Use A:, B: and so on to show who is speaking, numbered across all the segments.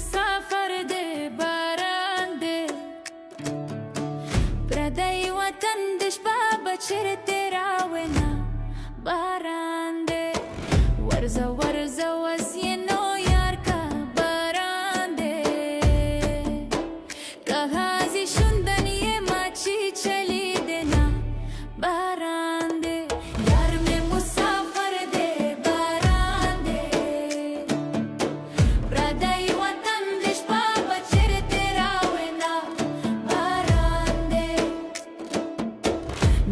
A: مسافر دے باران دے پردی وطن دش بابا چرته راونا باران دے ورزا ورزا وزینو یار کا باران دے کغازی شندن یہ ماچی چلی دینا باران دے یار میں مسافر دے باران دے پردی وطن دش بابا چرته راونا باران دے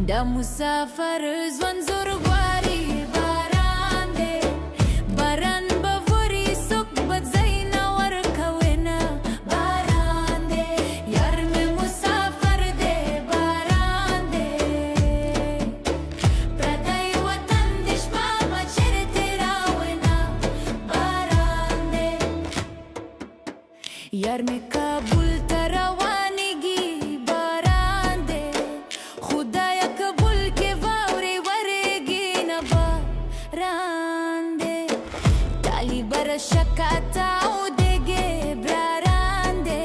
A: دا مسافر زون زور غواری باران دے باران بوری سوک بدزینا ورکوینا باران دے یار میں مسافر دے باران دے پردی وطن دش بابا چرته راونا باران دے یار میں کابل تروانگی باران دے خدایا قبول کے واوری ورگی نا باران دے تالی برشکاتا دیگے باران دے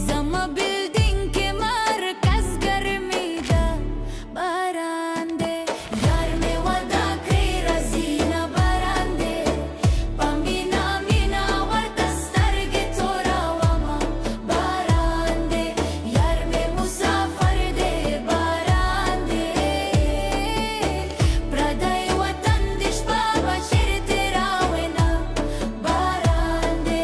A: زما بلڈنگ کے مرکز گرمی دا باران دے یار میں ودا کری رزینا باران دے پامینا مینا ورتسترگی تورا وما باران دے یار میں مسافر دے باران دے پردی وطن دش بابا چرته راونا باران دے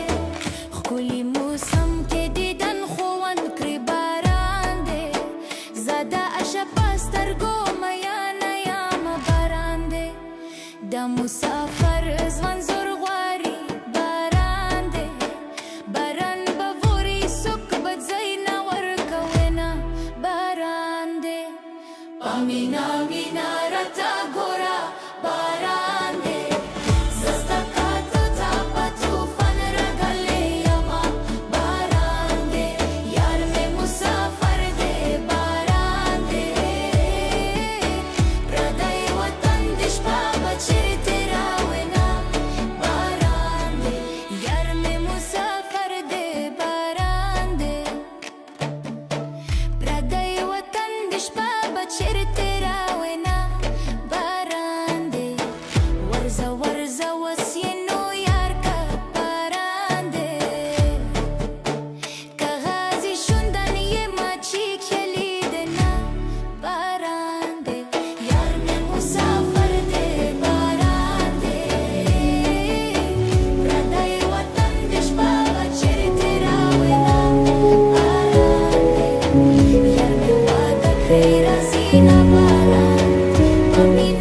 A: خکلی موسم کے دیدن خوان کری باران دے زادا اشا پاسترگو میانا یاما باران دے دا مسافر زوان زور غواری باران دے باران بوری سوک بدزینا ورکوینا باران دے پامینا مینا رتا گورا باران دے زستا کاتو تا پتوفان رگلے یما باران دے یار میں مسافر دے باران دے پردی وطن دش بابا چرته راونا باران دے یار میں مسافر دے باران دے پردی وطن دش بابا چرته راونا باران دے ورزا ورزا وسینو یار کا باران دے کغازی شندن یہ ماچی چلی دینا باران دے یار میں مسافر دے باران دے پردی وطن دش بابا چرته راونا باران دے یار میں وعدہ کری رزینا باران پامینا